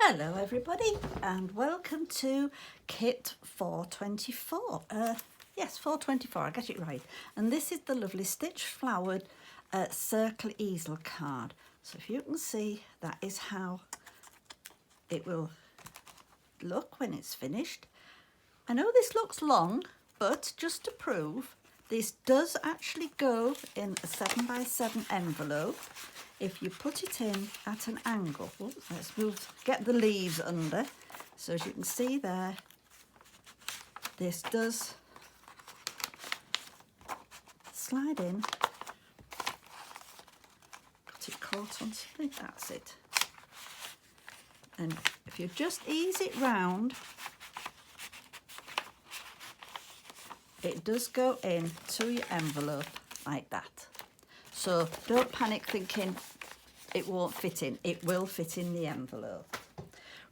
Hello everybody and welcome to Kit4-2024. Yes, 424, I get it right. And this is the lovely stitch flowered circle easel card. So if you can see, that is how it will look when it's finished. I know this looks long, but just to prove, this does actually go in a 7x7 envelope. If you put it in at an angle, let's get the leaves under. So as you can see there, this does slide in. Got it caught on something, that's it. And if you just ease it round, it does go in to your envelope like that. So don't panic thinking it won't fit in. It will fit in the envelope.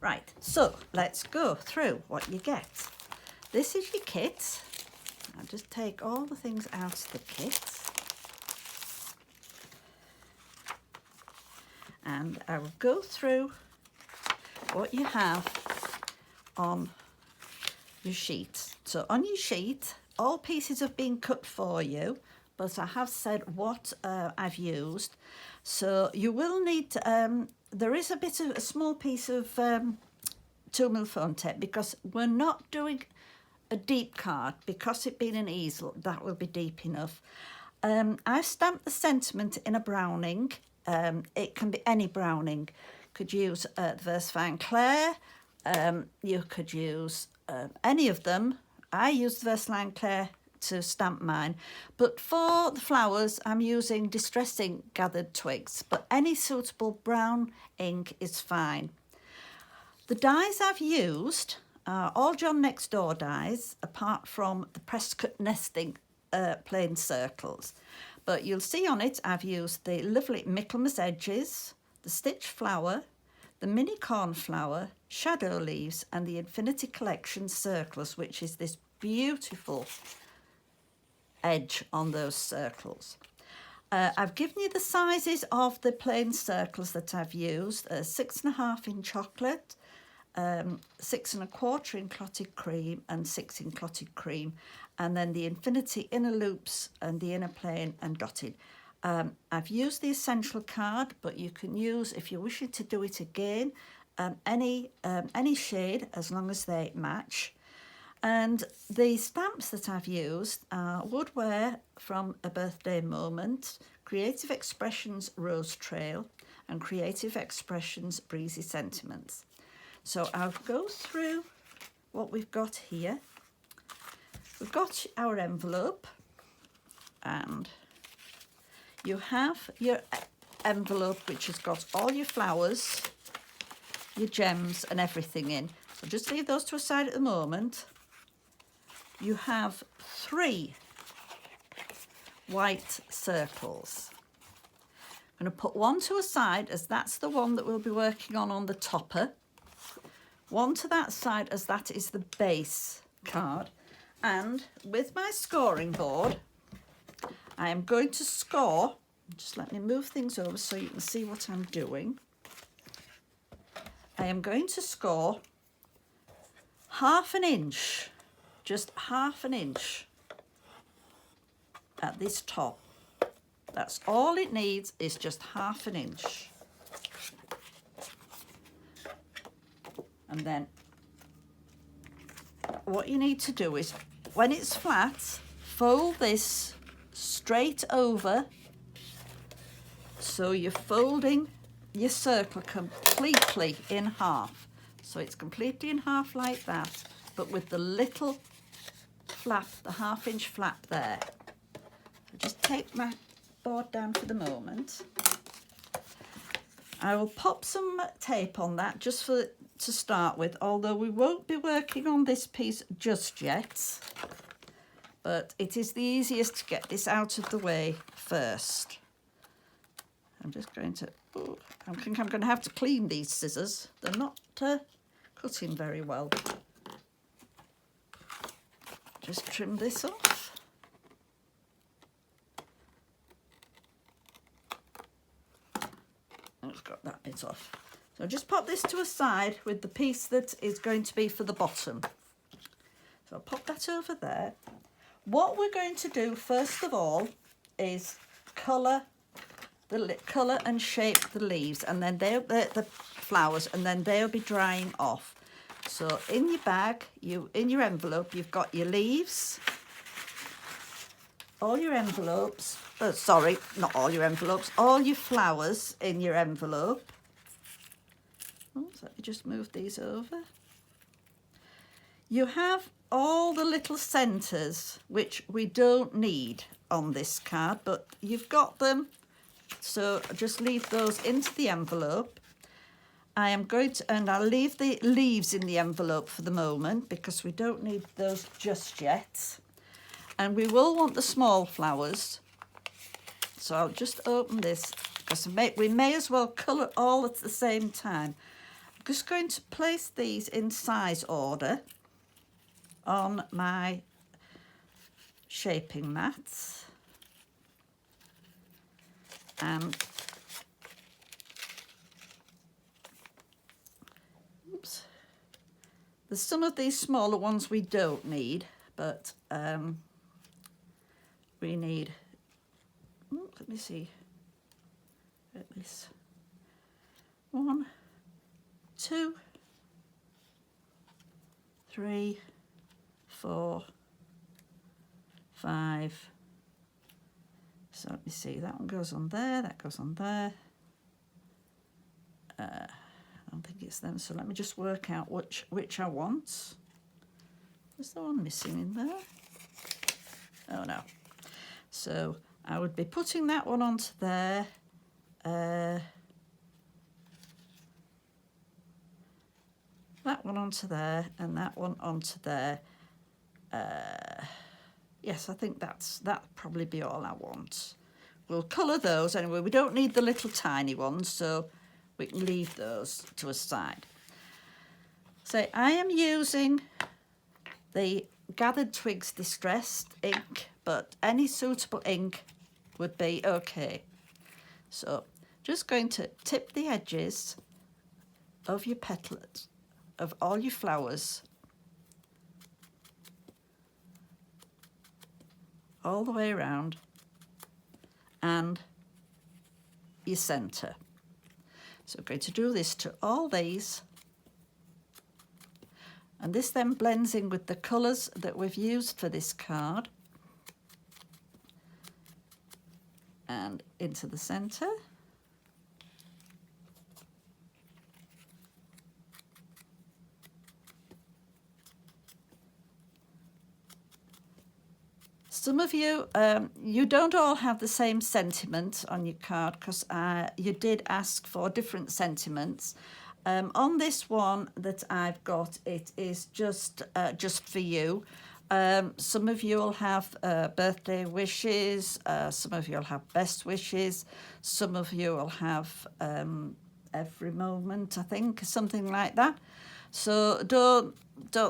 Right, so let's go through what you get. This is your kit. I'll just take all the things out of the kit. And I will go through what you have on your sheet. So on your sheet, all pieces have been cut for you, but I have said what I've used. So you will need, there is a small piece of 2mm foam tape because we're not doing a deep card. Because it being an easel, that will be deep enough. I've stamped the sentiment in a browning. It can be any browning. Could use the Versafine Clair. You could use any of them. I use the Versafine Clair to stamp mine, but for the flowers I'm using Distress Ink Gathered Twigs, but any suitable brown ink is fine. The dies I've used are all John Next Door dies, apart from the Prescott Nesting plain circles, but you'll see on it I've used the lovely Michaelmas Edges, the Stitch Flower, the Mini Cornflower, Shadow Leaves, and the Infinity Collection Circles, which is this beautiful edge on those circles. I've given you the sizes of the plain circles that I've used: 6.5 in chocolate, 6 1/4 in clotted cream, and 6 in clotted cream, and then the infinity inner loops and the inner plain and dotted. I've used the essential card, but you can use, if you're wishing to do it again, any shade as long as they match. And the stamps that I've used are Woodware from A Birthday Moment, Creative Expressions Rose Trail, and Creative Expressions Breezy Sentiments. So I'll go through what we've got here. We've got our envelope, and you have your envelope which has got all your flowers, your gems and everything in. So just leave those to a side at the moment. You have 3 white circles. I'm going to put one to a side as that's the one that we'll be working on the topper. One to that side as that is the base card. And with my scoring board, I am going to score. Just let me move things over so you can see what I'm doing. I am going to score 1/2 inch. Just 1/2 inch at this top. That's all it needs, is just 1/2 inch. And then what you need to do is, when it's flat, fold this straight over, so you're folding your circle completely in half. So it's completely in half like that, but with the little flap, the 1/2 inch flap there. I'll just take my board down for the moment. I will pop some tape on that just to start with, although we won't be working on this piece just yet, but it is the easiest to get this out of the way first. I'm just going to, I think I'm going to have to clean these scissors. They're not cutting very well. Just trim this off. I've got that bit off. So just pop this to a side with the piece that is going to be for the bottom. So I'll pop that over there. What we're going to do first of all is colour and shape the leaves, and then the flowers, and then they'll be drying off. So in your bag, in your envelope, you've got your leaves, all your envelopes, sorry, not all your envelopes, all your flowers in your envelope. Oops, let me just move these over. You have all the little centres, which we don't need on this card, but you've got them, so just leave those into the envelope. I am going to, and I'll leave the leaves in the envelope for the moment because we don't need those just yet. And we will want the small flowers. So I'll just open this because we may as well colour all at the same time. I'm just going to place these in size order on my shaping mats. And oops, there's some of these smaller ones we don't need, but we need, let me see, at least 1, 2, 3, 4, 5. So let me see, that one goes on there, that goes on there. I don't think it's them, so let me just work out which I want. Is there one missing in there? Oh no. So I would be putting that one onto there. That one onto there, and that one onto there. Yes, I think that'll probably be all I want. We'll colour those anyway. We don't need the little tiny ones, so we can leave those to a side. So I am using the Gathered Twigs Distressed ink, but any suitable ink would be okay. So just going to tip the edges of your petals of all your flowers all the way around, and your centre. So we're going to do this to all these, and this then blends in with the colours that we've used for this card and into the centre. Some of you, you don't all have the same sentiment on your card because you did ask for different sentiments. On this one that I've got, it is just for you. Some of you will have birthday wishes, some of you will have best wishes, some of you will have every moment, I think, something like that. So don't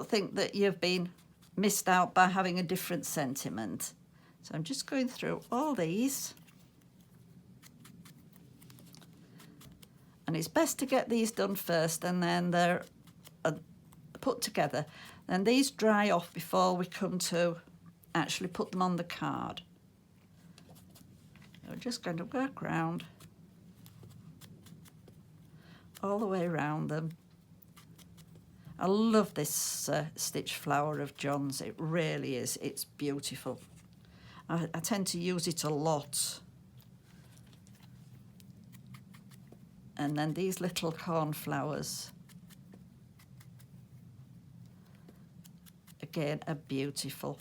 think that you've been missed out by having a different sentiment. So I'm just going through all these, and it's best to get these done first, and then they're put together. Then these dry off before we come to actually put them on the card. So we're just going to work around all the way around them. I love this stitch flower of John's. It really is. It's beautiful. I tend to use it a lot. And then these little cornflowers, again, are beautiful.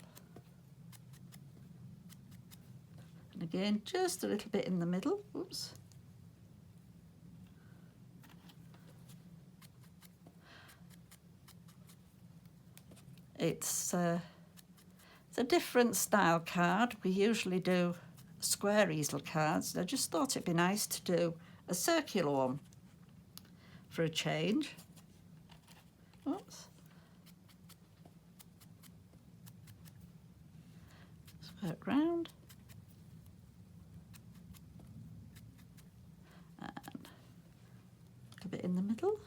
And again, just a little bit in the middle. Oops. It's a different style card. We usually do square easel cards. I just thought it'd be nice to do a circular one for a change. Oops. Let's work round. And a bit in in the middle.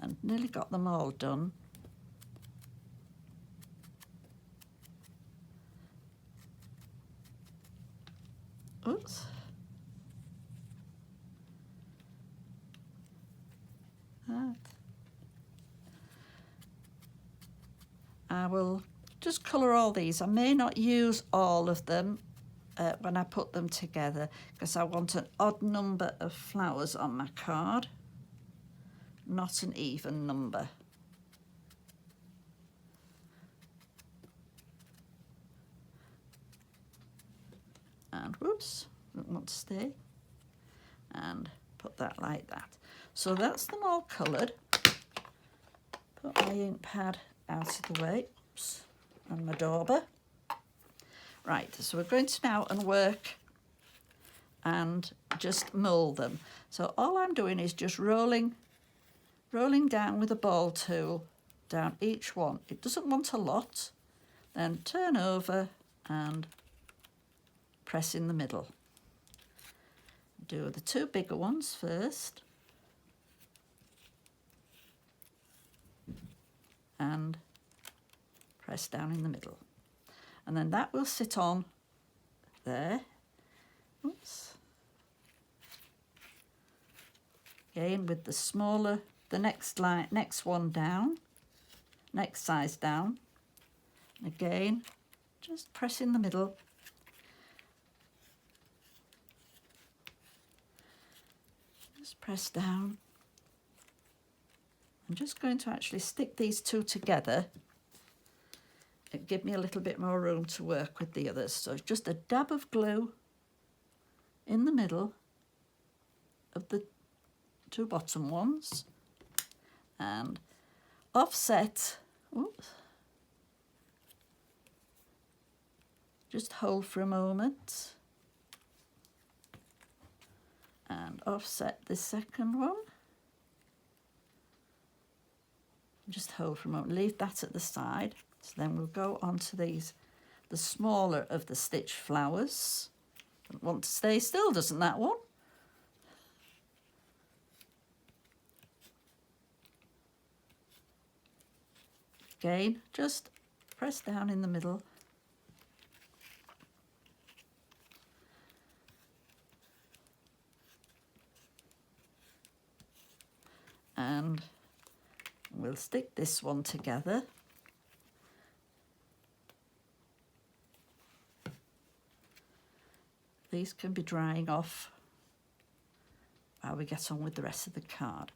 And nearly got them all done. Oops. That. I will just colour all these. I may not use all of them when I put them together because I want an odd number of flowers on my card, not an even number. And whoops, don't want to stay. And put that like that. So that's them all coloured. Put my ink pad out of the way. Oops. And my dauber. Right, so we're going to now and work and just mould them. So all I'm doing is just rolling down with a ball tool down each one. It doesn't want a lot. Then turn over and press in the middle. Do the two bigger ones first. And press down in the middle. And then that will sit on there. Oops. Again with the smaller, the next one down, next size down. Again, just press in the middle. Just press down. I'm just going to actually stick these two together. It give me a little bit more room to work with the others. So just a dab of glue in the middle of the two bottom ones and offset. Oops. Just hold for a moment and offset the second one. Just hold for a moment, leave that at the side. So then we'll go on to these, the smaller of the stitch flowers. Don't want to stay still, doesn't that one? Again, just press down in the middle. And we'll stick this one together. These can be drying off while we get on with the rest of the card.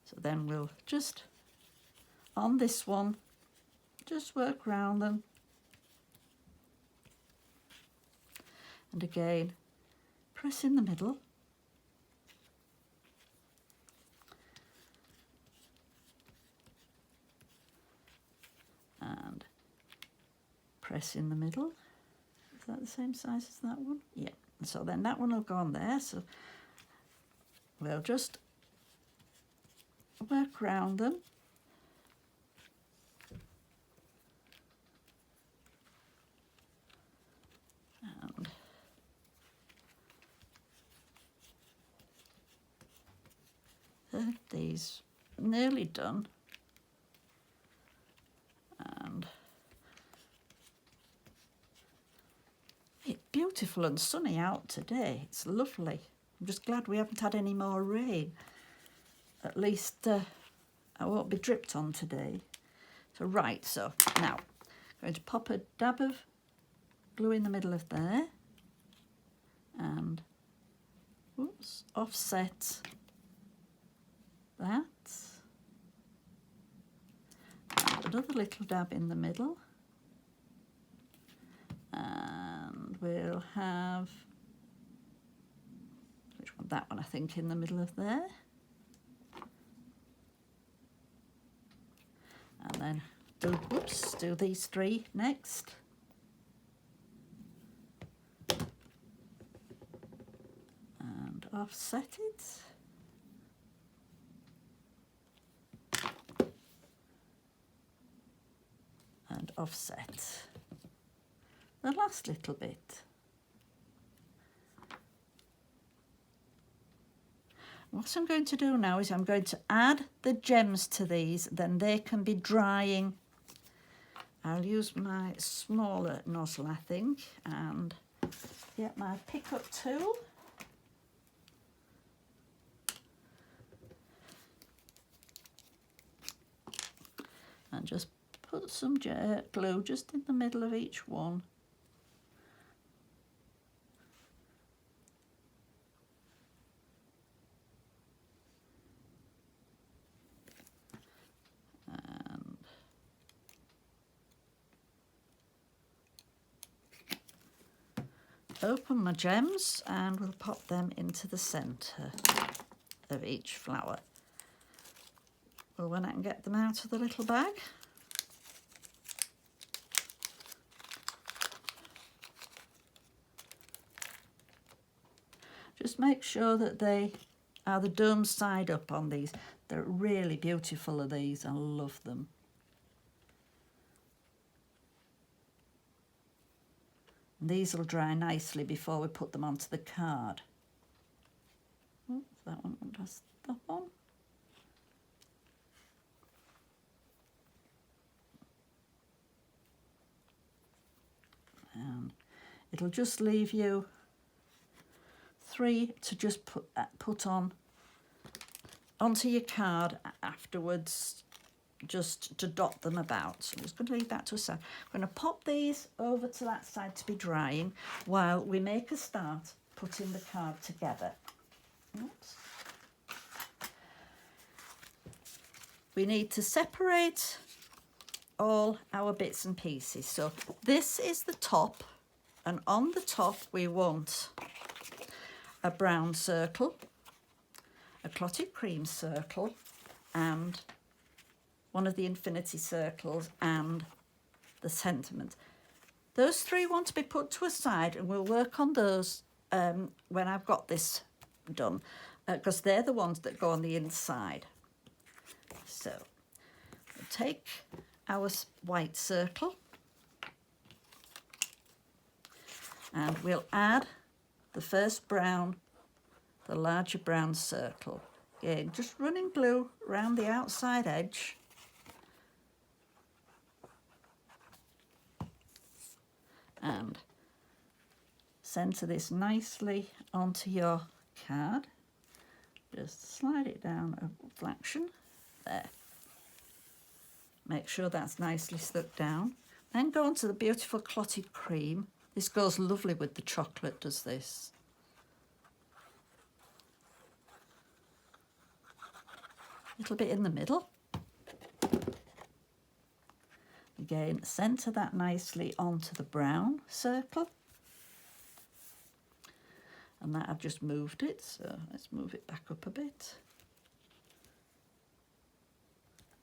So then we'll just, on this one, just work round them. And again, press in the middle. And press in the middle. Is that the same size as that one? Yeah. So then that one will go on there. So we'll just work round them. And these nearly done. And it's beautiful and sunny out today. It's lovely. I'm just glad we haven't had any more rain. At least I won't be dripped on today. So right, so now I'm going to pop a dab of glue in the middle of there and oops, offset that. And another little dab in the middle. And we'll have, which one? That one, I think, in the middle of there. And then do these three next. And offset it. And offset. the last little bit. What I'm going to do now is I'm going to add the gems to these, then they can be drying. I'll use my smaller nozzle, I think, and get my pickup tool. And just put some glue just in the middle of each one. And open my gems and we'll pop them into the centre of each flower. Well, when I can get them out of the little bag. Just make sure that they are the dome side up on these. They're really beautiful, are these. I love them. And these will dry nicely before we put them onto the card. Oh, that one, that's that one. And it'll just leave you 3 to just put on onto your card afterwards, just to dot them about. So I'm just going to leave that to a side. I'm going to pop these over to that side to be drying while we make a start putting the card together. Oops. We need to separate all our bits and pieces. So this is the top, and on the top we want a brown circle, a clotted cream circle, and one of the infinity circles and the sentiment. Those 3 want to be put to a side, and we'll work on those when I've got this done, because they're the ones that go on the inside. So we'll take our white circle and we'll add the first brown, the larger brown circle. Again, just running glue around the outside edge. And centre this nicely onto your card. Just slide it down a fraction. There. Make sure that's nicely stuck down. Then go on to the beautiful clotted cream. This goes lovely with the chocolate, does this? A little bit in the middle. Again, centre that nicely onto the brown circle. And that I've just moved it, so let's move it back up a bit.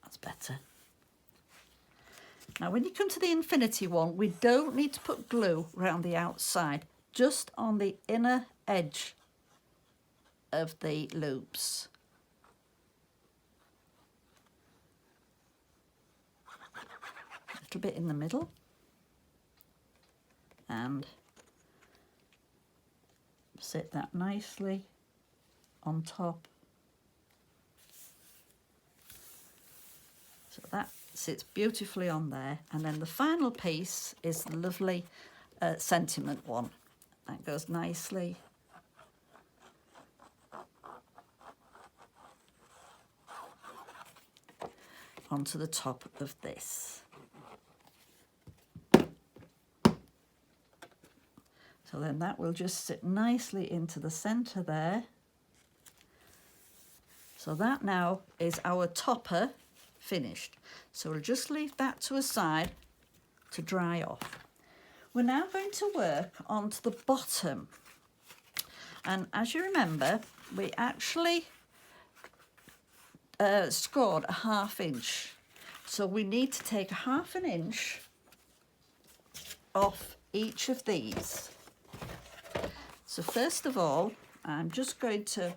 That's better. Now when you come to the infinity one, we don't need to put glue around the outside, just on the inner edge of the loops. A little bit in the middle. And sit that nicely on top. So that sits beautifully on there, and then the final piece is the lovely sentiment one. That goes nicely onto the top of this. So then that will just sit nicely into the centre there. So that now is our topper finished. So we'll just leave that to a side to dry off. We're now going to work onto the bottom. And as you remember, we actually scored a 1/2 inch. So we need to take 1/2 inch off each of these. So first of all, I'm just going to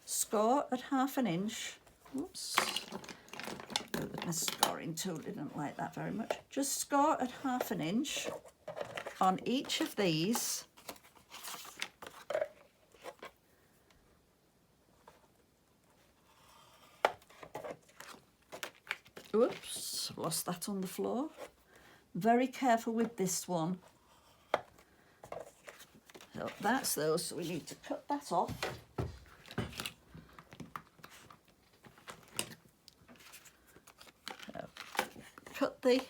score at 1/2 inch. Oops. My scoring tool didn't like that very much. Just score at 1/2 inch on each of these. Oops, lost that on the floor. Very careful with this one. So that's those, so we need to cut that off. So, cut the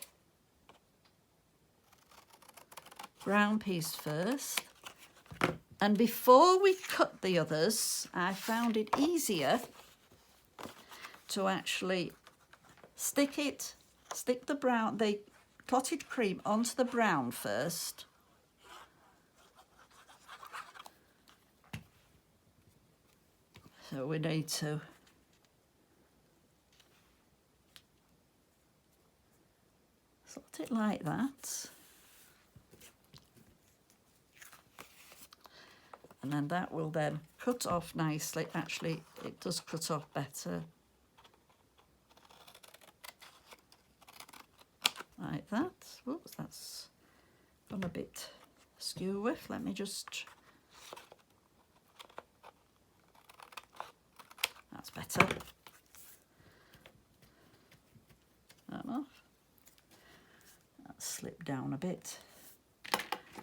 brown piece first. And before we cut the others, I found it easier to actually stick the clotted cream onto the brown first. So we need to sort it like that. And then that will then cut off nicely. Actually, it does cut off better. Like that. Whoops, that's gone a bit skew with. Let me just... That's better. Enough. That slipped down a bit.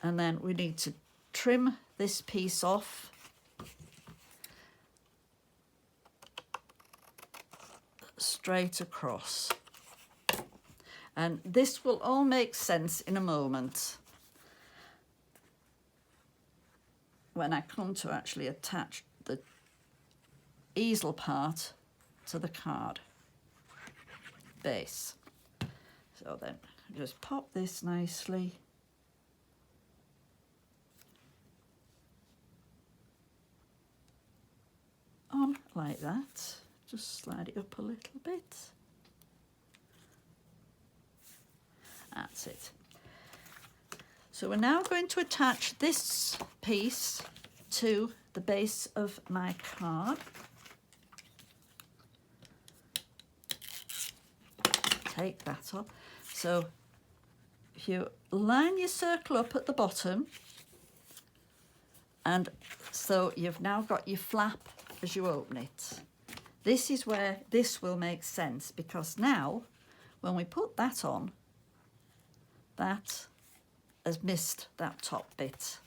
And then we need to trim this piece off. Straight across. And this will all make sense in a moment when I come to actually attach the easel part to the card base. So then just pop this nicely on like that. Just slide it up a little bit. That's it. So we're now going to attach this piece to the base of my card. Take that off. So if you line your circle up at the bottom, and so you've now got your flap as you open it. This is where this will make sense, because now when we put that on, that has missed that top bit.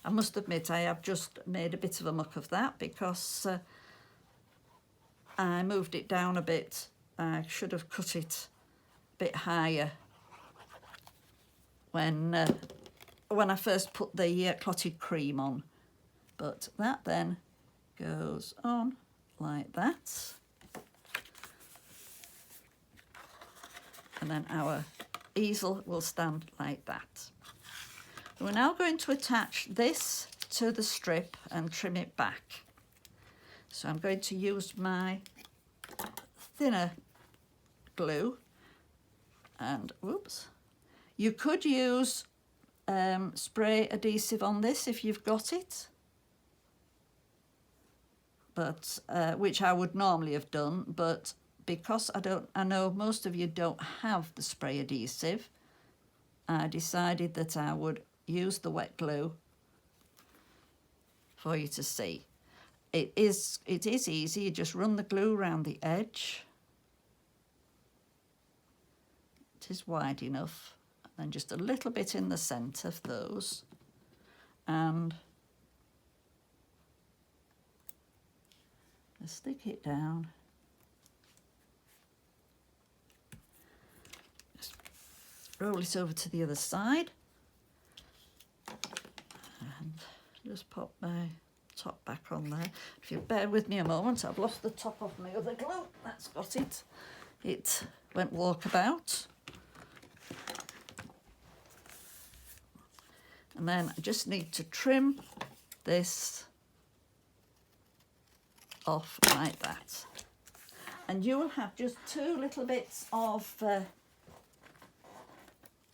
I must admit I have just made a bit of a muck of that because I moved it down a bit. I should have cut it a bit higher when I first put the clotted cream on. But that then goes on like that. And then our easel will stand like that. We're now going to attach this to the strip and trim it back. So I'm going to use my thinner glue, and whoops, you could use spray adhesive on this if you've got it, but which I would normally have done, but because I know most of you don't have the spray adhesive, I decided that I would use the wet glue for you to see. It is easy. You just run the glue around the edge. It is wide enough, and then just a little bit in the centre of those, and just stick it down. Just roll it over to the other side, and just pop my top back on there. If you bear with me a moment, I've lost the top of my other glue. That's got it. It went walkabout. And then I just need to trim this off like that. And you will have just two little bits of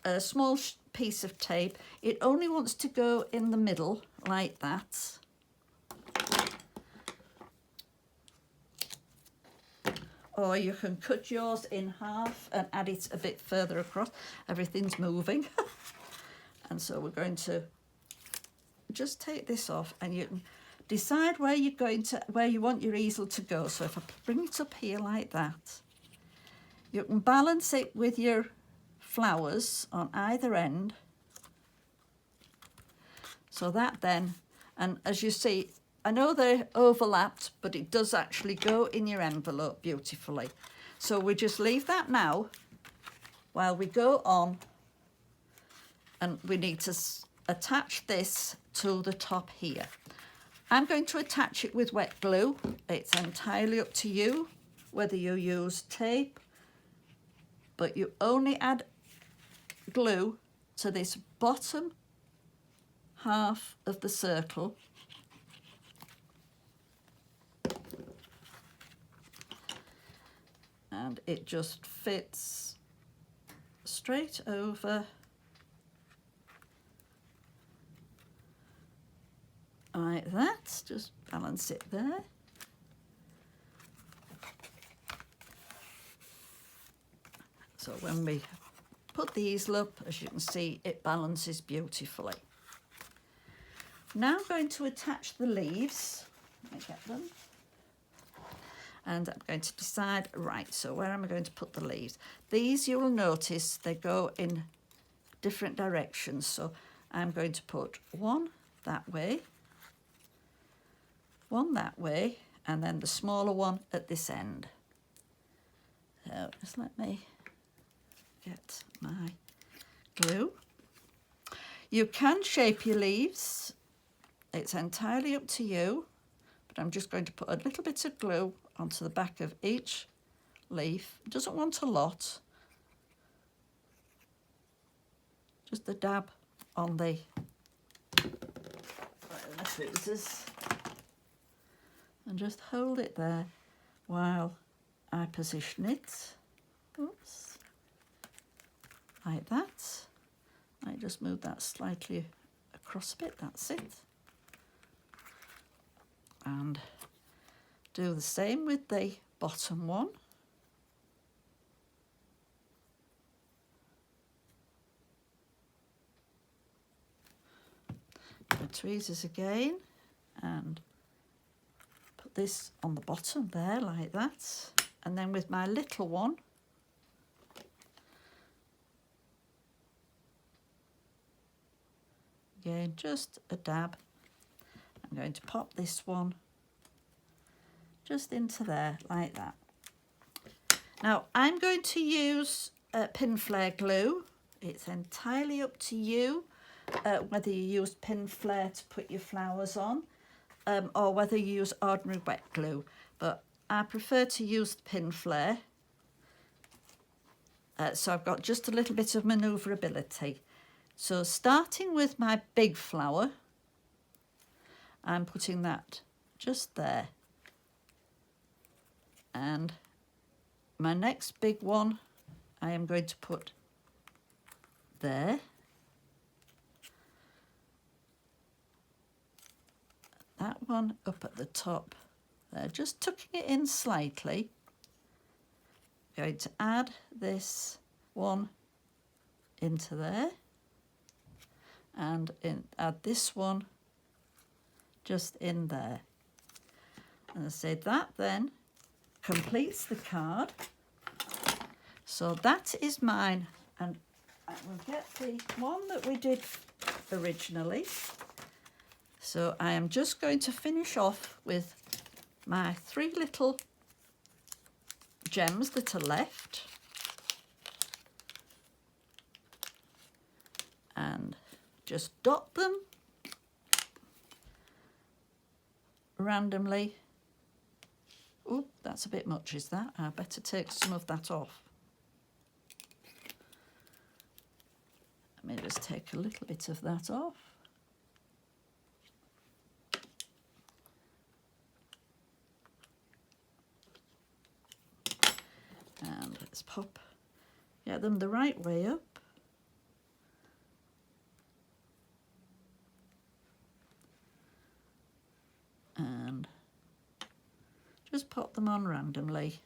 a small piece of tape. It only wants to go in the middle like that. Or you can cut yours in half and add it a bit further across. Everything's moving. And so we're going to just take this off, and you can decide where you're going to, where you want your easel to go. So if I bring it up here like that, you can balance it with your flowers on either end. So that then, and as you see, I know they're overlapped, but it does actually go in your envelope beautifully. So we just leave that now while we go on, and we need to attach this to the top here. I'm going to attach it with wet glue. It's entirely up to you whether you use tape, but you only add glue to this bottom half of the circle. And it just fits straight over like that. Just balance it there. So when we put the easel up, as you can see, it balances beautifully. Now I'm going to attach the leaves. Let me get them. And I'm going to decide, right, so where am I going to put the leaves? These, you will notice, they go in different directions. So I'm going to put one that way, one that way, and then the smaller one at this end. So just let me get my glue. You can shape your leaves. It's entirely up to you, but I'm just going to put a little bit of glue onto the back of each leaf. It doesn't want a lot. Just a dab on the tweezers, and just hold it there while I position it. Oops. Like that. I just move that slightly across a bit, that's it. And do the same with the bottom one. The tweezers again, and put this on the bottom there like that. And then with my little one, again, just a dab. I'm going to pop this one just into there like that. Now I'm going to use pin flare glue. It's entirely up to you whether you use pin flare to put your flowers on or whether you use ordinary wet glue, but I prefer to use pin flare. So I've got just a little bit of manoeuvrability. So starting with my big flower, I'm putting that just there. And my next big one, I am going to put there. That one up at the top there, just tucking it in slightly. Going to add this one into there, and add this one just in there. And I say that then completes the card. So that is mine, and I will get the one that we did originally. So I am just going to finish off with my 3 little gems that are left, and just dot them randomly. Oh, that's a bit much, is that? I better take some of that off. Let me just take a little bit of that off. And let's get them the right way up. And just pop them on randomly.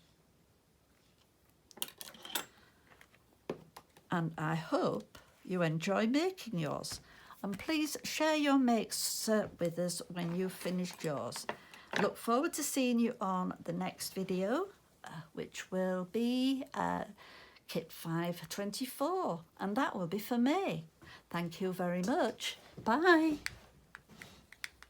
And I hope you enjoy making yours. And please share your makes with us when you've finished yours. I look forward to seeing you on the next video, which will be Kit4-2024, and that will be for May. Thank you very much. Bye.